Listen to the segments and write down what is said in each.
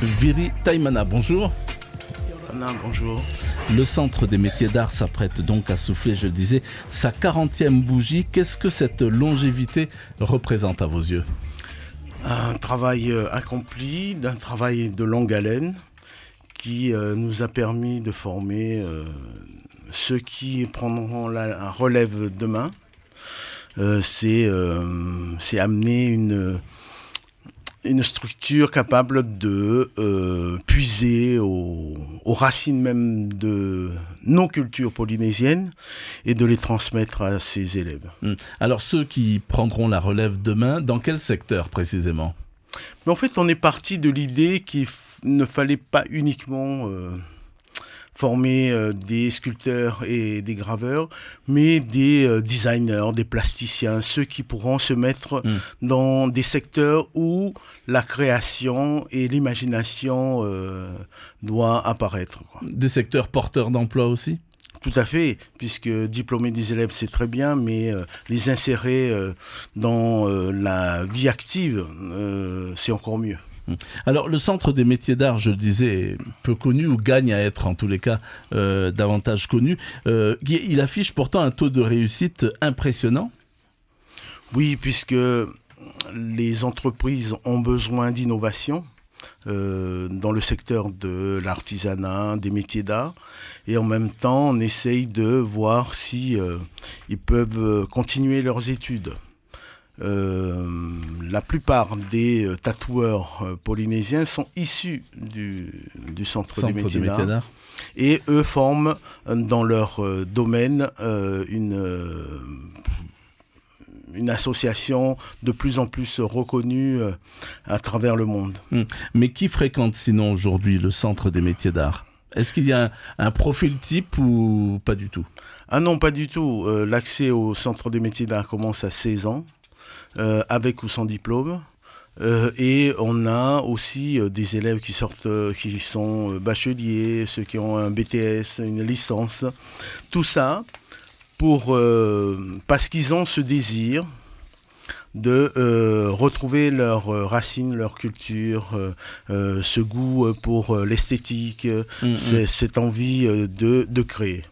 Viri Taimana, bonjour. Bonjour. Le Centre des métiers d'art s'apprête donc à souffler, je le disais, sa 40e bougie. Qu'est-ce que cette longévité représente à vos yeux ? Un travail accompli, d'un travail de longue haleine qui nous a permis de former ceux qui prendront la relève demain. C'est amener une structure capable de puiser aux racines même de nos cultures polynésiennes et de les transmettre à ses élèves. Alors ceux qui prendront la relève demain, dans quel secteur précisément ? Mais en fait, on est parti de l'idée qu'il ne fallait pas uniquement former des sculpteurs et des graveurs, mais des designers, des plasticiens, ceux qui pourront se mettre dans des secteurs où la création et l'imagination doivent apparaître. Des secteurs porteurs d'emploi aussi ? Tout à fait, puisque diplômer des élèves, c'est très bien, mais les insérer dans la vie active, c'est encore mieux. Alors le Centre des métiers d'art, je le disais, est peu connu ou gagne à être en tous les cas davantage connu. Il affiche pourtant un taux de réussite impressionnant. Oui, puisque les entreprises ont besoin d'innovation dans le secteur de l'artisanat, des métiers d'art. Et en même temps, on essaye de voir si ils peuvent continuer leurs études. La plupart des tatoueurs polynésiens sont issus du Centre des métiers d'art. Et eux forment dans leur domaine une association de plus en plus reconnue à travers le monde. Mais qui fréquente sinon aujourd'hui le Centre des métiers d'art ? Est-ce qu'il y a un profil type ou pas du tout ? Ah non, pas du tout. L'accès au Centre des métiers d'art commence à 16 ans. Avec ou sans diplôme. Et on a aussi des élèves qui sont bacheliers, ceux qui ont un BTS, une licence. Tout ça parce qu'ils ont ce désir de retrouver leurs racines, leur culture, ce goût pour l'esthétique, cette envie de créer.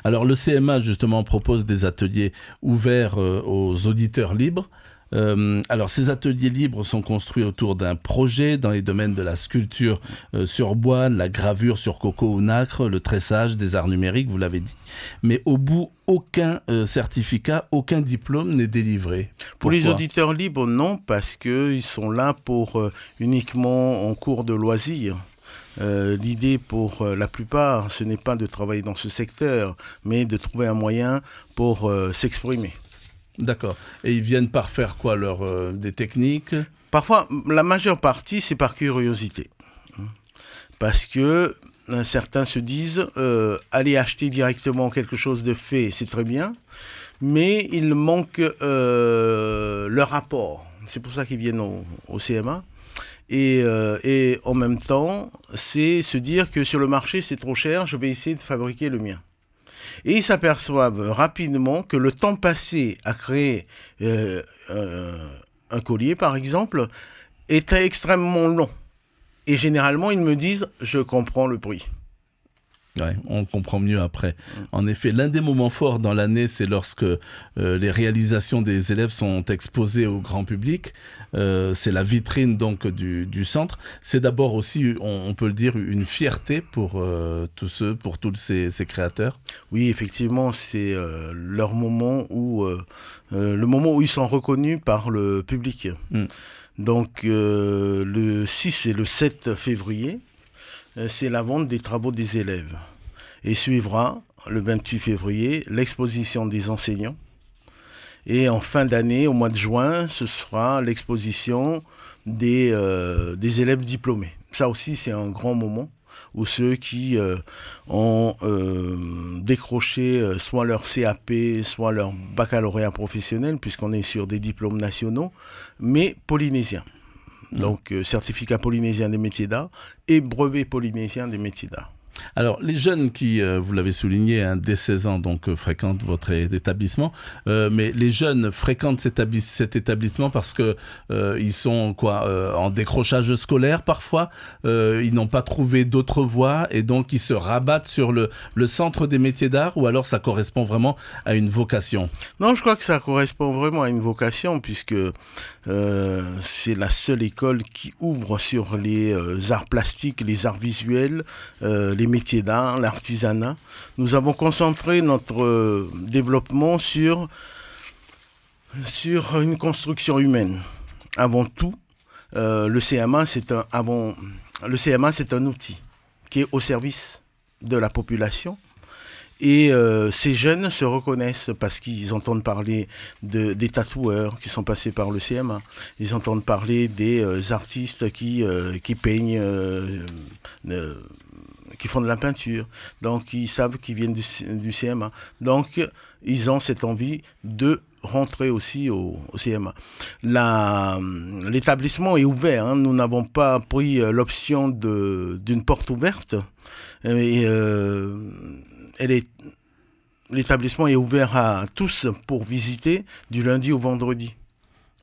Alors le CMA justement propose des ateliers ouverts aux auditeurs libres. Alors ces ateliers libres sont construits autour d'un projet dans les domaines de la sculpture sur bois, la gravure sur coco ou nacre, le tressage, des arts numériques, vous l'avez dit. Mais au bout, aucun certificat, aucun diplôme n'est délivré. Pour les auditeurs libres, non, parce qu'ils sont là pour uniquement en cours de loisirs. L'idée pour la plupart, ce n'est pas de travailler dans ce secteur, mais de trouver un moyen pour s'exprimer. D'accord. Et ils viennent par faire quoi, des techniques ? Parfois, la majeure partie, c'est par curiosité. Parce que certains se disent, aller acheter directement quelque chose de fait, c'est très bien, mais il manque leur rapport. C'est pour ça qu'ils viennent au CMA. Et en même temps, c'est se dire que sur le marché, c'est trop cher, je vais essayer de fabriquer le mien. Et ils s'aperçoivent rapidement que le temps passé à créer un collier, par exemple, est extrêmement long. Et généralement, ils me disent « je comprends le prix ». Ouais, on comprend mieux après. En effet, l'un des moments forts dans l'année, c'est lorsque les réalisations des élèves sont exposées au grand public. C'est la vitrine donc du centre. C'est d'abord aussi, on peut le dire, une fierté pour tous ces créateurs. Oui, effectivement, c'est le moment où ils sont reconnus par le public. Donc, le 6 et le 7 février, c'est la vente des travaux des élèves. Et suivra, le 28 février, l'exposition des enseignants. Et en fin d'année, au mois de juin, ce sera l'exposition des élèves diplômés. Ça aussi, c'est un grand moment où ceux qui ont décroché soit leur CAP, soit leur baccalauréat professionnel, puisqu'on est sur des diplômes nationaux, mais polynésiens. Donc certificat polynésien des métiers d'art et brevet polynésien des métiers d'art. Alors, les jeunes qui, vous l'avez souligné, hein, dès 16 ans, donc fréquentent votre établissement, mais les jeunes fréquentent cet établissement parce que ils sont en décrochage scolaire parfois, ils n'ont pas trouvé d'autres voies et donc ils se rabattent sur le centre des métiers d'art, ou alors ça correspond vraiment à une vocation? Non, je crois que ça correspond vraiment à une vocation, puisque c'est la seule école qui ouvre sur les arts plastiques, les arts visuels, les métiers d'art, l'artisanat. Nous avons concentré notre développement sur une construction humaine. Avant tout, le CMA, c'est un outil qui est au service de la population. Et ces jeunes se reconnaissent parce qu'ils entendent parler des tatoueurs qui sont passés par le CMA. Ils entendent parler des artistes qui peignent, qui font de la peinture. Donc ils savent qu'ils viennent du CMA. Donc ils ont cette envie de rentrer aussi au CMA. L'établissement est ouvert. Hein. Nous n'avons pas pris l'option d'une porte ouverte. Et, l'établissement est ouvert à tous pour visiter du lundi au vendredi.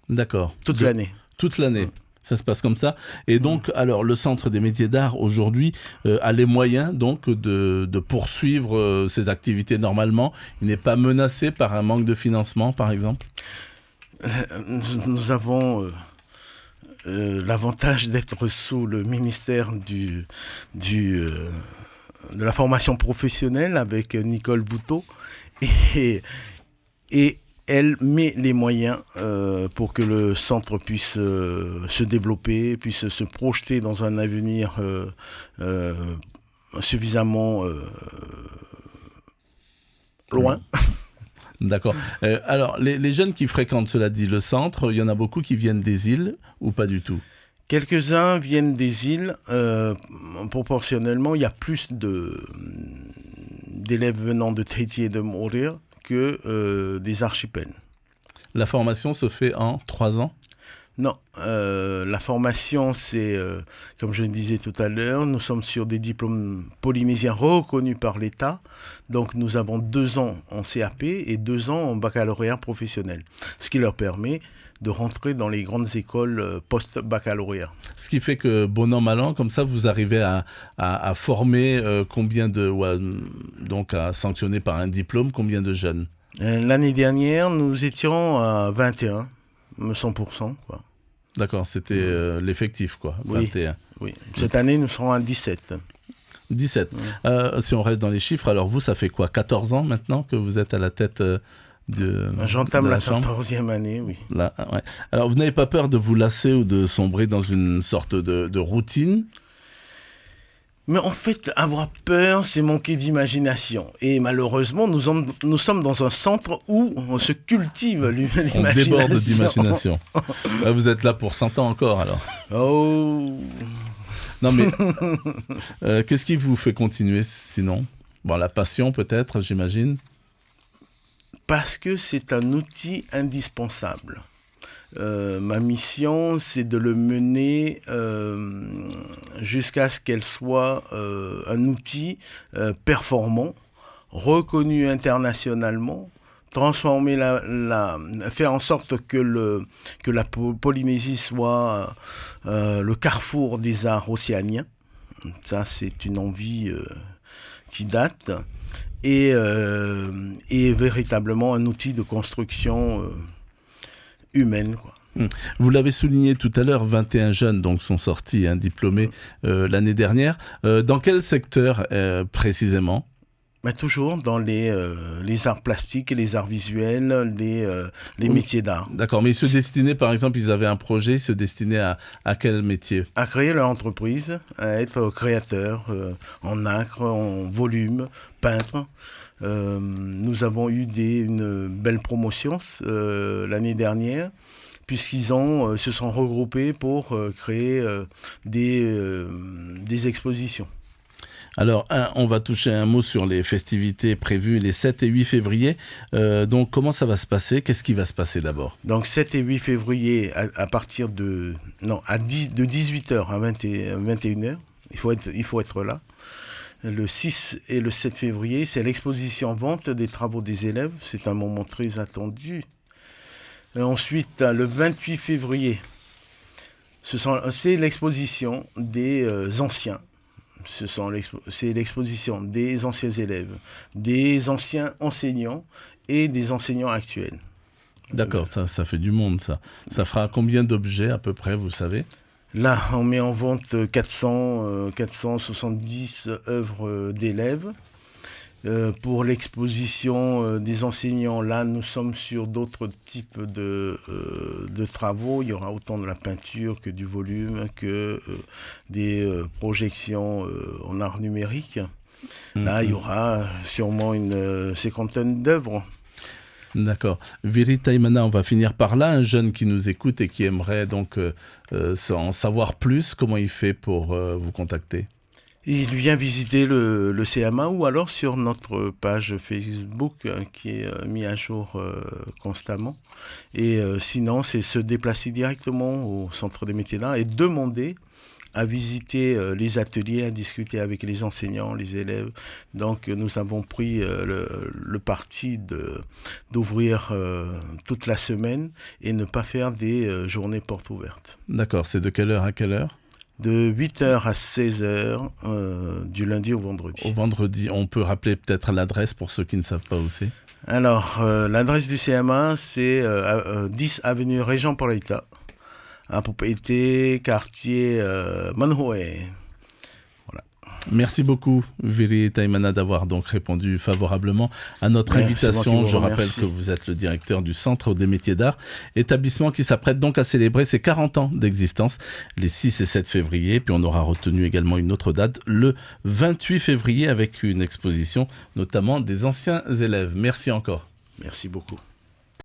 D'accord. Toute l'année. Toute l'année. Ça se passe comme ça. Et donc, alors, le Centre des métiers d'art, aujourd'hui, a les moyens donc de poursuivre ses activités normalement. Il n'est pas menacé par un manque de financement, par exemple? Nous avons l'avantage d'être sous le ministère de la formation professionnelle avec Nicole Bouteau, et elle met les moyens pour que le centre puisse se développer, puisse se projeter dans un avenir suffisamment loin. D'accord. Alors, les jeunes qui fréquentent, cela dit, le centre, il y en a beaucoup qui viennent des îles ou pas du tout? Quelques-uns viennent des îles. Proportionnellement, il y a plus d'élèves venant de Tahiti et de Moorea que des archipels. La formation se fait en 3 ans? Non. La formation, c'est, comme je le disais tout à l'heure, nous sommes sur des diplômes polynésiens reconnus par l'État. Donc nous avons 2 ans en CAP et 2 ans en baccalauréat professionnel. Ce qui leur permet de rentrer dans les grandes écoles post-baccalauréat. Ce qui fait que, bon an, mal an, comme ça, vous arrivez à former donc à sanctionner par un diplôme, combien de jeunes? L'année dernière, nous étions à 21, 100%. Quoi. D'accord, c'était l'effectif, quoi, 21. Oui. Cette année, nous serons à 17. 17. Si on reste dans les chiffres, alors vous, ça fait quoi, 14 ans maintenant que vous êtes à la tête J'entame la 14e année, oui. Là, ouais. Alors, vous n'avez pas peur de vous lasser ou de sombrer dans une sorte de routine? Mais en fait, avoir peur, c'est manquer d'imagination. Et malheureusement, nous sommes dans un centre où on se cultive l'imagination. On déborde d'imagination. Vous êtes là pour 100 ans encore, alors. Oh. Non, mais qu'est-ce qui vous fait continuer, sinon? Bon, la passion, peut-être, j'imagine. Parce que c'est un outil indispensable. Ma mission, c'est de le mener jusqu'à ce qu'elle soit un outil performant, reconnu internationalement, transformer faire en sorte que la Polynésie soit le carrefour des arts océaniens. Ça, c'est une envie qui date. Et véritablement un outil de construction humaine, quoi. Vous l'avez souligné tout à l'heure, 21 jeunes donc, sont sortis diplômés l'année dernière. Dans quel secteur précisément? Mais toujours dans les arts plastiques, les arts visuels, les métiers d'art. D'accord, mais ils se destinaient, par exemple, ils avaient un projet, ils se destinaient à quel métier? À créer leur entreprise, à être créateurs en nacre, en volume, peintre. Nous avons eu une belle promotion l'année dernière, puisqu'ils se sont regroupés pour créer des expositions. Alors, on va toucher un mot sur les festivités prévues les 7 et 8 février. Donc, comment ça va se passer? Qu'est-ce qui va se passer d'abord? Donc, 7 et 8 février, à partir de 18h à 21h, il faut être là. Le 6 et le 7 février, c'est l'exposition vente des travaux des élèves. C'est un moment très attendu. Et ensuite, le 28 février, c'est l'exposition des anciens. C'est l'exposition des anciens élèves, des anciens enseignants et des enseignants actuels. D'accord, ça fait du monde, ça. Ça fera combien d'objets à peu près, vous savez ? Là, on met en vente 470 œuvres d'élèves. Pour l'exposition des enseignants, là, nous sommes sur d'autres types de travaux. Il y aura autant de la peinture que du volume, que des projections en art numérique. Là, il y aura sûrement une cinquantaine d'œuvres. D'accord. Viri Taimana, on va finir par là. Un jeune qui nous écoute et qui aimerait donc en savoir plus, comment il fait pour vous contacter ? Il vient visiter le CMA ou alors sur notre page Facebook qui est mise à jour constamment. Et sinon, c'est se déplacer directement au Centre des métiers d'art et demander à visiter les ateliers, à discuter avec les enseignants, les élèves. Donc nous avons pris le parti d'ouvrir toute la semaine et ne pas faire des journées portes ouvertes. D'accord, c'est de quelle heure à quelle heure ? De 8h à 16h, du lundi au vendredi. Au vendredi, on peut rappeler peut-être l'adresse pour ceux qui ne savent pas où c'est ? Alors, l'adresse du CMA, c'est 10 avenue Régent Paulita, à propriété quartier Manhoé. Voilà. Merci beaucoup, Viri Taimana, d'avoir donc répondu favorablement à notre invitation. Je rappelle que vous êtes le directeur du Centre des métiers d'art, établissement qui s'apprête donc à célébrer ses 40 ans d'existence, les 6 et 7 février. Puis on aura retenu également une autre date, le 28 février, avec une exposition notamment des anciens élèves. Merci encore. Merci beaucoup.